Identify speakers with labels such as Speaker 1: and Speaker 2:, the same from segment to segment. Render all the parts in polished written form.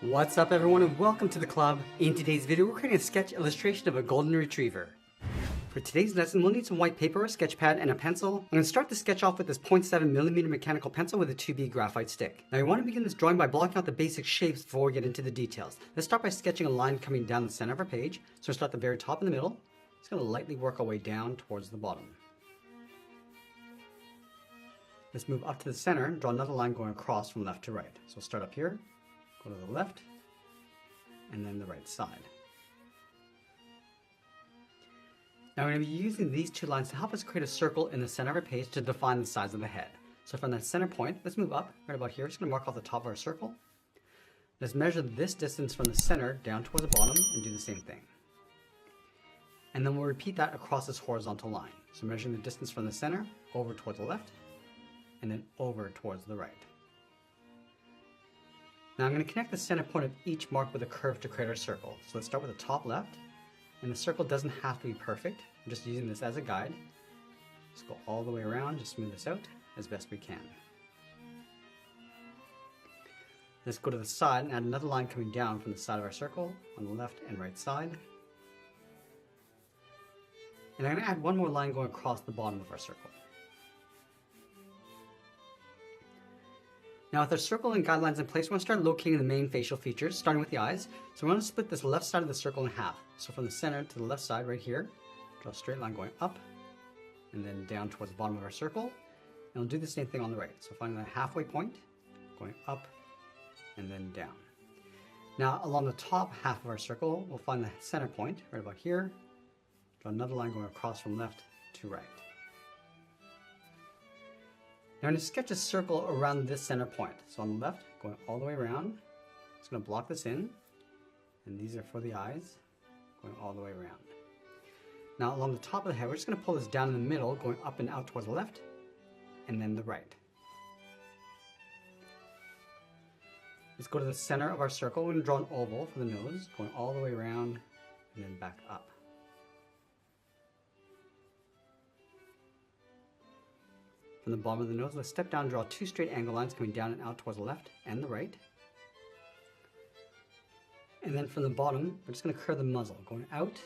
Speaker 1: What's up everyone and welcome to the club. In today's video we're creating a sketch illustration of a golden retriever. For today's lesson we'll need some white paper, a sketch pad, and a pencil. I'm going to start the sketch off with this 0.7mm mechanical pencil with a 2B graphite stick. Now you want to begin this drawing by blocking out the basic shapes before we get into the details. Let's start by sketching a line coming down the center of our page. So we'll start at the very top in the middle. Just going to lightly work our way down towards the bottom. Let's move up to the center and draw another line going across from left to right. So we'll start up here. Go to the left, and then the right side. Now we're going to be using these two lines to help us create a circle in the center of our page to define the size of the head. So from that center point, let's move up right about here. Just going to mark off the top of our circle. Let's measure this distance from the center down towards the bottom and do the same thing. And then we'll repeat that across this horizontal line. So measuring the distance from the center over towards the left and then over towards the right. Now I'm going to connect the center point of each mark with a curve to create our circle. So let's start with the top left, and the circle doesn't have to be perfect. I'm just using this as a guide. Just go all the way around, just smooth this out as best we can. Let's go to the side and add another line coming down from the side of our circle on the left and right side. And I'm going to add one more line going across the bottom of our circle. Now with our circle and guidelines in place, we're going to start locating the main facial features, starting with the eyes. So we're going to split this left side of the circle in half. So from the center to the left side right here, draw a straight line going up and then down towards the bottom of our circle. And we'll do the same thing on the right. So finding the halfway point, going up and then down. Now along the top half of our circle, we'll find the center point right about here. Draw another line going across from left to right. Now I'm going to sketch a circle around this center point. So on the left, going all the way around, just going to block this in, and these are for the eyes, going all the way around. Now along the top of the head, we're just going to pull this down in the middle, going up and out towards the left, and then the right. Let's go to the center of our circle. We're going to draw an oval for the nose, going all the way around, and then back up. From the bottom of the nose, let's step down and draw two straight angle lines coming down and out towards the left and the right. And then from the bottom, we're just going to curve the muzzle, going out,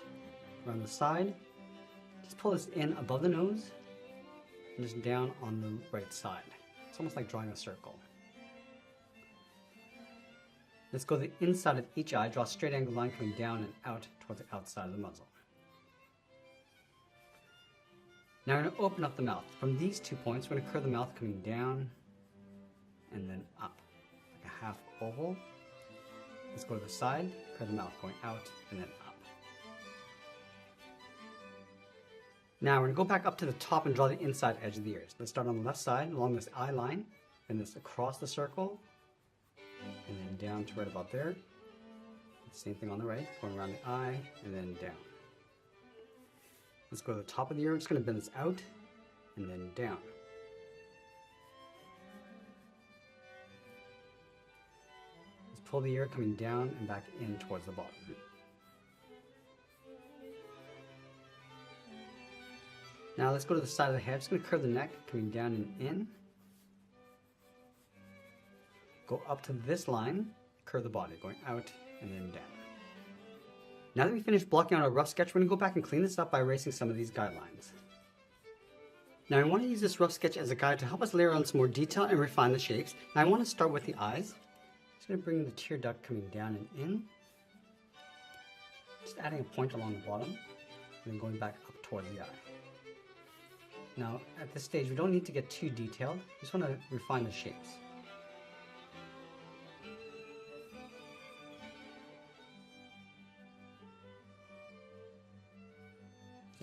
Speaker 1: around the side. Just pull this in above the nose, and just down on the right side. It's almost like drawing a circle. Let's go to the inside of each eye, draw a straight angle line coming down and out towards the outside of the muzzle. Now we're going to open up the mouth. From these 2 points, we're going to curve the mouth coming down and then up, like a half oval. Let's go to the side, curve the mouth going out and then up. Now we're going to go back up to the top and draw the inside edge of the ears. Let's start on the left side along this eye line, and this across the circle, and then down to right about there. Same thing on the right, going around the eye and then down. Let's go to the top of the ear. We're just going to bend this out and then down. Let's pull the ear coming down and back in towards the bottom. Now let's go to the side of the head. Just going to curve the neck coming down and in. Go up to this line, curve the body going out and then down. Now that we've finished blocking out our rough sketch, we're going to go back and clean this up by erasing some of these guidelines. Now I want to use this rough sketch as a guide to help us layer on some more detail and refine the shapes. Now I want to start with the eyes. Just going to bring the tear duct coming down and in. Just adding a point along the bottom, and then going back up towards the eye. Now at this stage we don't need to get too detailed, we just want to refine the shapes.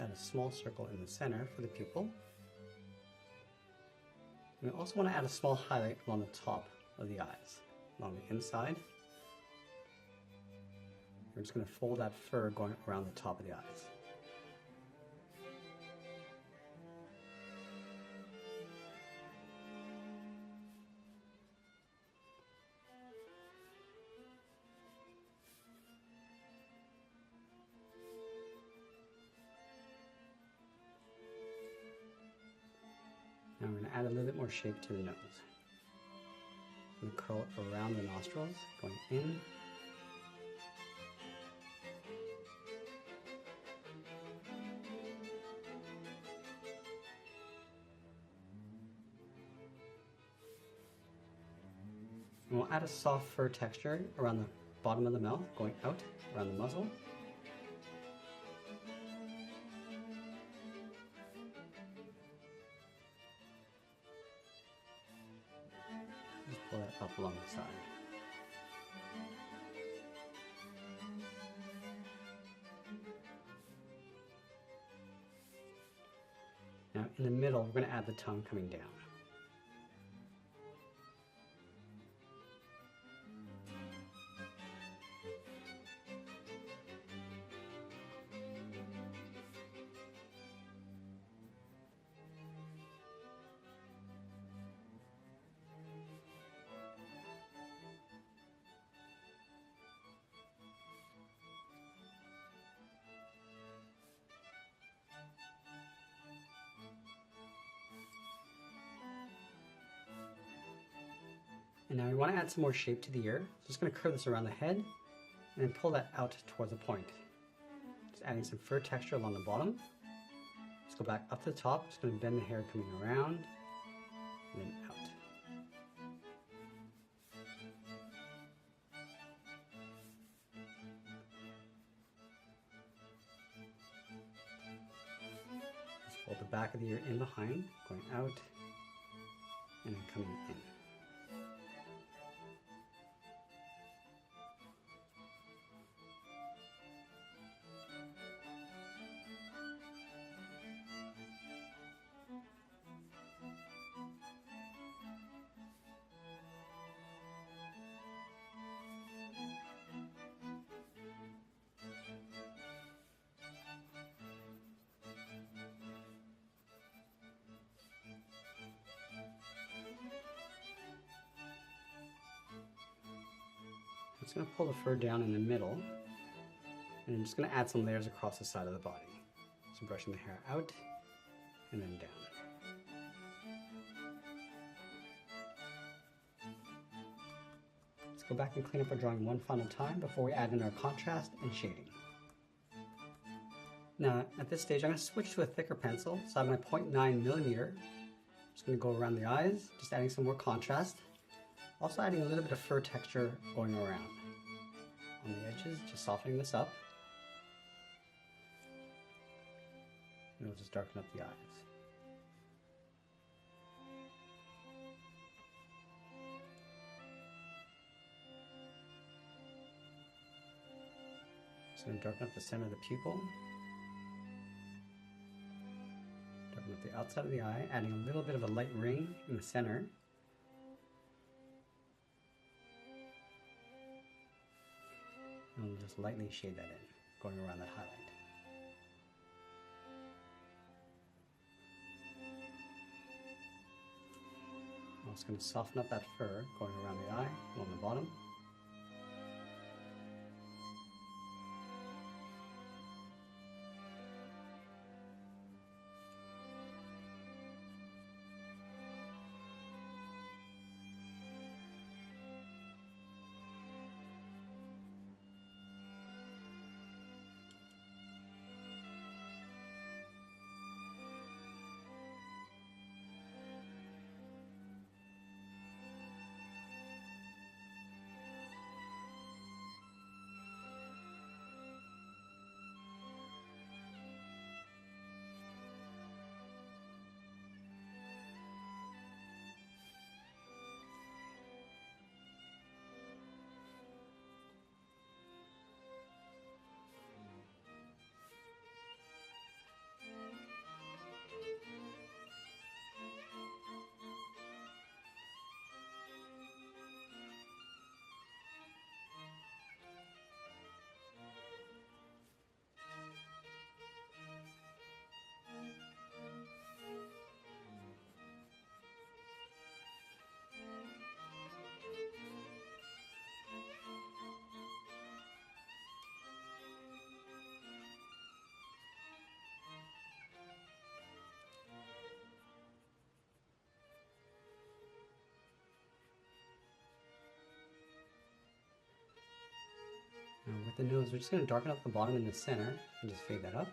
Speaker 1: Add a small circle in the center for the pupil. And we also want to add a small highlight along the top of the eyes, along the inside. We're just going to fold that fur going around the top of the eyes. Now we're going to add a little bit more shape to the nose. I'm going to curl it around the nostrils, going in we'll add a soft fur texture around the bottom of the mouth, going out around the muzzle. Just pull that up along the side. Now in the middle, we're going to add the tongue coming down. And now we want to add some more shape to the ear. So just going to curve this around the head and then pull that out towards the point. Just adding some fur texture along the bottom. Let's go back up to the top. Just going to bend the hair coming around and then out. Just fold the back of the ear in behind, going out and then coming in. I'm just going to pull the fur down in the middle, and I'm just going to add some layers across the side of the body. So brushing the hair out and then down. Let's go back and clean up our drawing one final time before we add in our contrast and shading. Now at this stage I'm going to switch to a thicker pencil, so I have my 0.9mm. Just going to go around the eyes, just adding some more contrast. Also adding a little bit of fur texture going around on the edges, just softening this up. And it'll just darken up the eyes. Just going to darken up the center of the pupil. Darken up the outside of the eye, adding a little bit of a light ring in the center. And we'll just lightly shade that in, going around that highlight. I'm just going to soften up that fur, going around the eye, along the bottom. Now with the nose, we're just going to darken up the bottom and the center and just fade that up.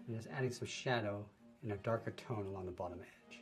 Speaker 1: And just adding some shadow in a darker tone along the bottom edge.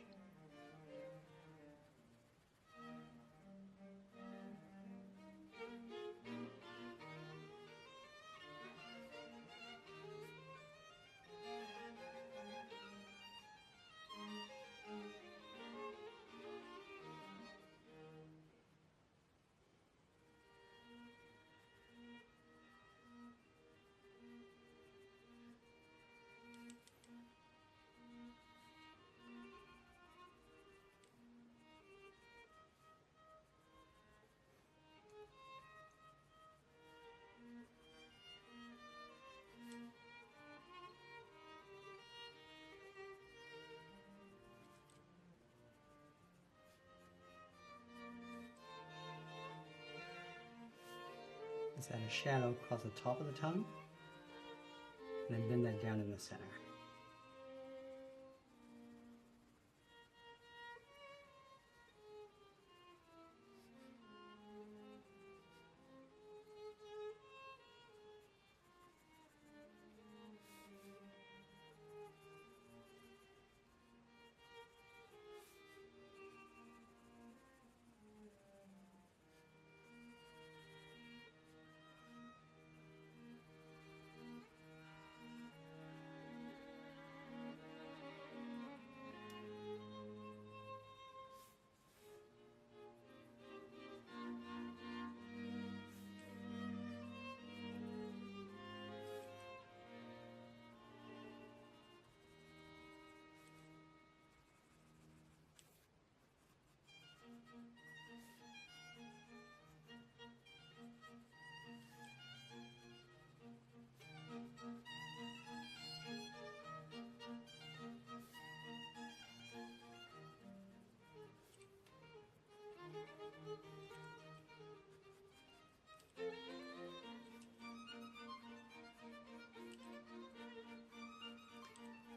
Speaker 1: Let's add a shadow across the top of the tongue, and then bend that down in the center.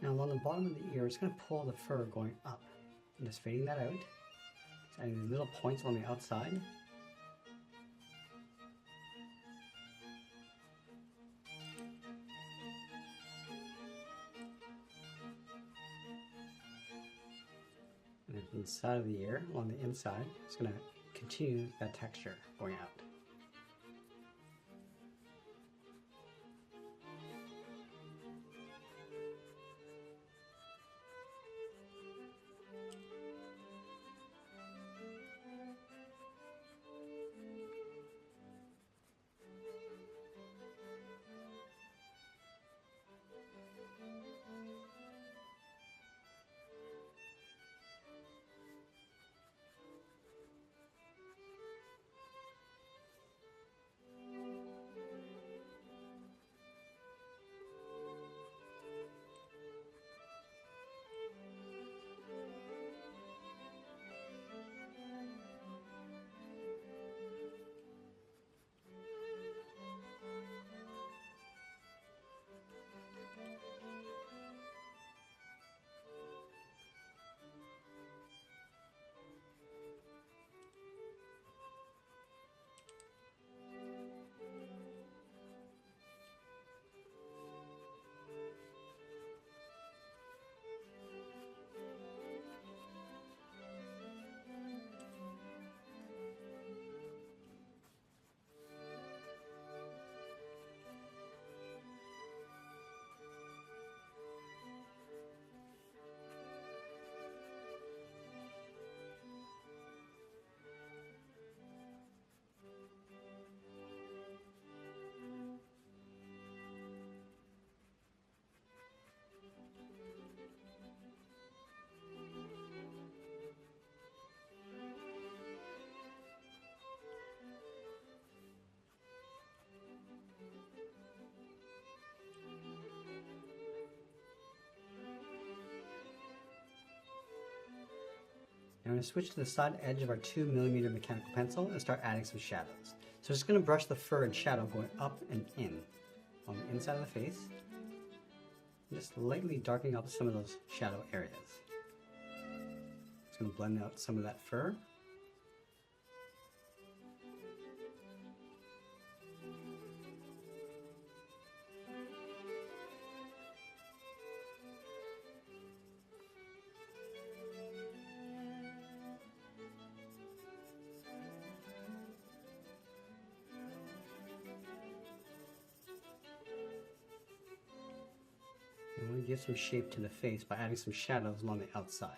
Speaker 1: Now along the bottom of the ear, it's going to pull the fur going up. I'm just fading that out. Just adding these little points on the outside. And then from the side of the ear, along the inside, it's going to continue that texture going out. Now I'm going to switch to the side edge of our 2mm mechanical pencil and start adding some shadows. So just going to brush the fur and shadow going up and in on the inside of the face. Just lightly darkening up some of those shadow areas. It's going to blend out some of that fur. And we'll give some shape to the face by adding some shadows along the outside.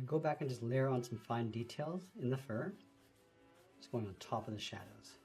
Speaker 1: go back and just layer on some fine details in the fur, just going on top of the shadows.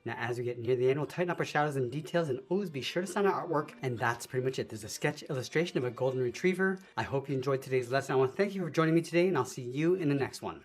Speaker 1: Now, as we get near the end, we'll tighten up our shadows and details, and always be sure to sign our artwork. And that's pretty much it. There's a sketch illustration of a golden retriever. I hope you enjoyed today's lesson. I want to thank you for joining me today, and I'll see you in the next one.